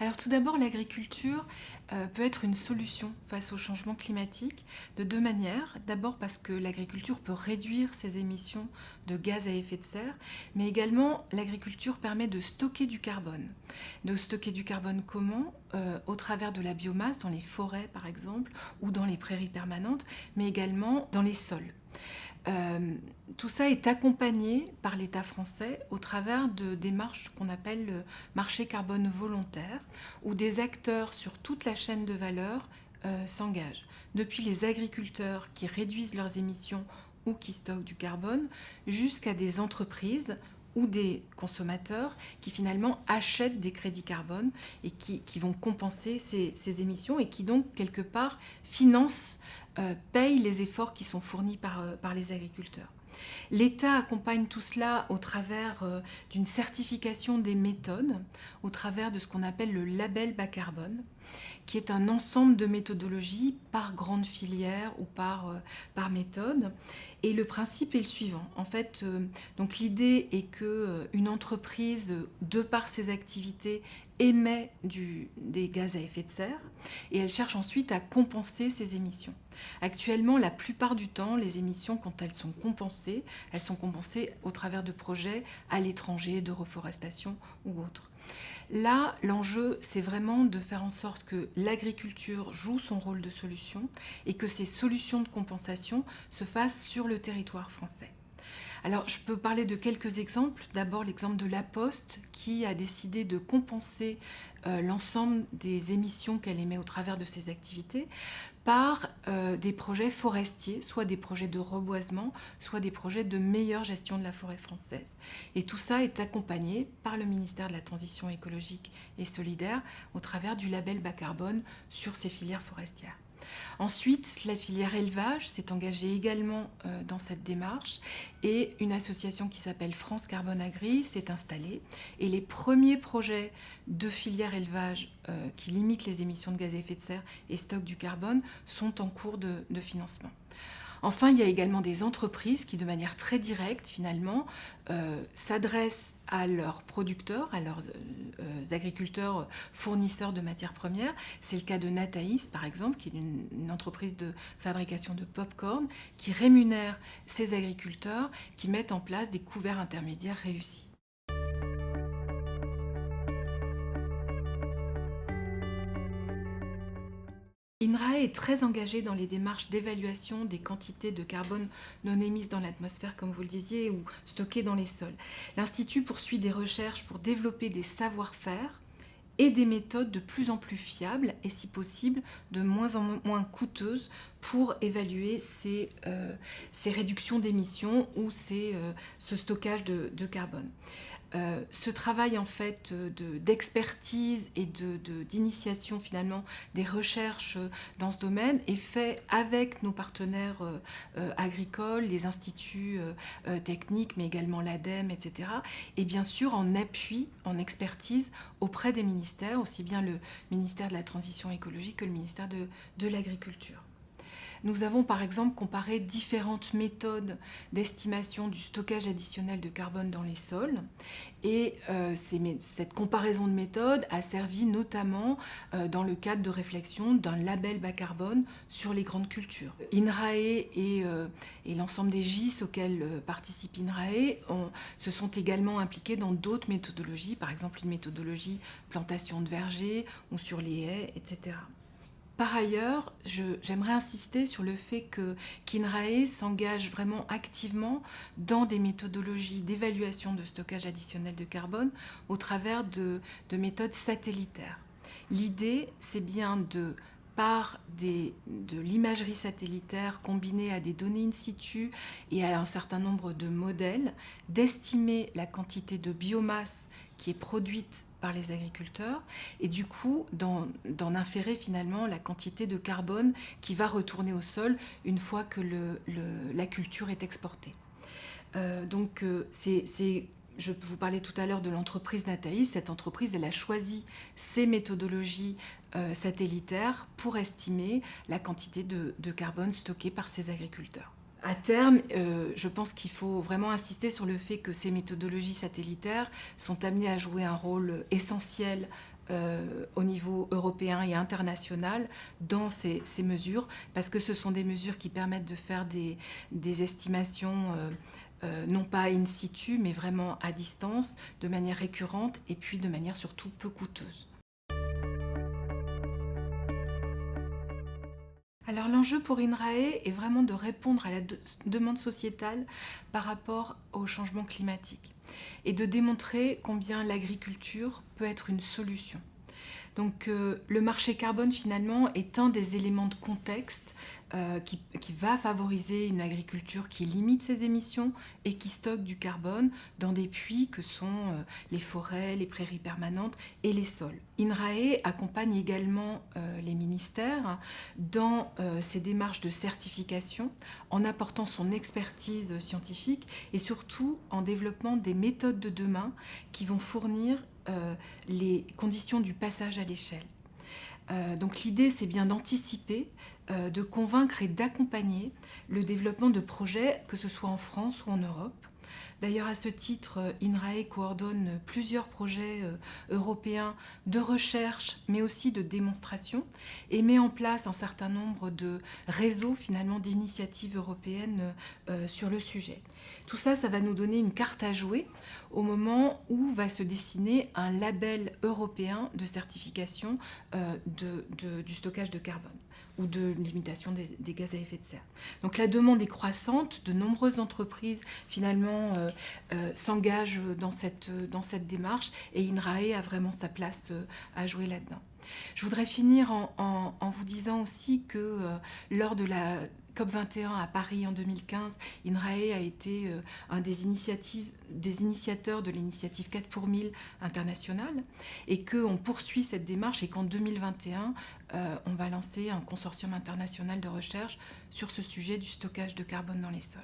Alors tout d'abord, l'agriculture peut être une solution face au changement climatique de deux manières. D'abord parce que l'agriculture peut réduire ses émissions de gaz à effet de serre, mais également l'agriculture permet de stocker du carbone. De stocker du carbone comment au travers de la biomasse, dans les forêts par exemple, ou dans les prairies permanentes, mais également dans les sols. Tout ça est accompagné par l'État français au travers de démarches qu'on appelle le marché carbone volontaire, où des acteurs sur toute la chaîne de valeur s'engagent. Depuis les agriculteurs qui réduisent leurs émissions ou qui stockent du carbone, jusqu'à des entreprises ou des consommateurs qui finalement achètent des crédits carbone et qui vont compenser ces émissions et qui donc quelque part financent, payent les efforts qui sont fournis par les agriculteurs. L'État accompagne tout cela au travers d'une certification des méthodes, au travers de ce qu'on appelle le label bas carbone, qui est un ensemble de méthodologies par grande filière ou par méthode. Et le principe est le suivant. En fait, donc l'idée est qu'une entreprise, de par ses activités, émet des gaz à effet de serre et elle cherche ensuite à compenser ces émissions. Actuellement, la plupart du temps, les émissions, quand elles sont compensées au travers de projets à l'étranger, de reforestation ou autres. Là, l'enjeu, c'est vraiment de faire en sorte que l'agriculture joue son rôle de solution et que ces solutions de compensation se fassent sur le territoire français. Alors, je peux parler de quelques exemples. D'abord, l'exemple de La Poste qui a décidé de compenser l'ensemble des émissions qu'elle émet au travers de ses activités par des projets forestiers, soit des projets de reboisement, soit des projets de meilleure gestion de la forêt française. Et tout ça est accompagné par le ministère de la Transition écologique et solidaire au travers du label bas carbone sur ces filières forestières. Ensuite, la filière élevage s'est engagée également dans cette démarche et une association qui s'appelle France Carbone Agri s'est installée. Et les premiers projets de filière élevage qui limitent les émissions de gaz à effet de serre et stockent du carbone sont en cours de financement. Enfin, il y a également des entreprises qui, de manière très directe, finalement, s'adressent à leurs producteurs, à leurs agriculteurs fournisseurs de matières premières. C'est le cas de Nataïs, par exemple, qui est une entreprise de fabrication de pop-corn, qui rémunère ses agriculteurs, qui mettent en place des couverts intermédiaires réussis. INRAE est très engagé dans les démarches d'évaluation des quantités de carbone non émises dans l'atmosphère, comme vous le disiez, ou stockées dans les sols. L'Institut poursuit des recherches pour développer des savoir-faire et des méthodes de plus en plus fiables et, si possible, de moins en moins coûteuses pour évaluer ces réductions d'émissions ou ce stockage de carbone. Ce travail en fait d'expertise et d'initiation finalement des recherches dans ce domaine est fait avec nos partenaires agricoles, les instituts techniques, mais également l'ADEME, etc. Et bien sûr en appui, en expertise auprès des ministères, aussi bien le ministère de la Transition écologique que le ministère de l'Agriculture. Nous avons par exemple comparé différentes méthodes d'estimation du stockage additionnel de carbone dans les sols et cette comparaison de méthodes a servi notamment dans le cadre de réflexion d'un label bas carbone sur les grandes cultures. INRAE et l'ensemble des GIS auxquels participe INRAE se sont également impliqués dans d'autres méthodologies, par exemple une méthodologie plantation de vergers ou sur les haies, etc. Par ailleurs, j'aimerais insister sur le fait qu'INRAE s'engage vraiment activement dans des méthodologies d'évaluation de stockage additionnel de carbone au travers de méthodes satellitaires. L'idée, c'est bien par de l'imagerie satellitaire combinée à des données in situ et à un certain nombre de modèles, d'estimer la quantité de biomasse qui est produite par les agriculteurs et du coup d'en inférer finalement la quantité de carbone qui va retourner au sol une fois que la culture est exportée. Je vous parlais tout à l'heure de l'entreprise Nataïs. Cette entreprise, elle a choisi ces méthodologies satellitaires pour estimer la quantité de carbone stockée par ses agriculteurs. À terme, je pense qu'il faut vraiment insister sur le fait que ces méthodologies satellitaires sont amenées à jouer un rôle essentiel au niveau européen et international dans ces mesures, parce que ce sont des mesures qui permettent de faire des estimations non pas in situ, mais vraiment à distance, de manière récurrente et puis de manière surtout peu coûteuse. Alors l'enjeu pour INRAE est vraiment de répondre à la demande sociétale par rapport au changement climatique et de démontrer combien l'agriculture peut être une solution. Donc le marché carbone finalement est un des éléments de contexte qui va favoriser une agriculture qui limite ses émissions et qui stocke du carbone dans des puits que sont les forêts, les prairies permanentes et les sols. INRAE accompagne également les ministères dans ces démarches de certification en apportant son expertise scientifique et surtout en développant des méthodes de demain qui vont fournir les conditions du passage à l'échelle. Donc l'idée, c'est bien d'anticiper, de convaincre et d'accompagner le développement de projets, que ce soit en France ou en Europe. D'ailleurs, à ce titre, INRAE coordonne plusieurs projets européens de recherche, mais aussi de démonstration, et met en place un certain nombre de réseaux, finalement, d'initiatives européennes sur le sujet. Tout ça, ça va nous donner une carte à jouer au moment où va se dessiner un label européen de certification du stockage de carbone ou de limitation des gaz à effet de serre. Donc la demande est croissante, de nombreuses entreprises finalement s'engagent dans cette démarche et INRAE a vraiment sa place à jouer là-dedans. Je voudrais finir en vous disant aussi que lors de la COP21 à Paris en 2015, INRAE a été un des initiateurs de l'initiative 4 pour 1000 internationale et qu'on poursuit cette démarche et qu'en 2021, on va lancer un consortium international de recherche sur ce sujet du stockage de carbone dans les sols.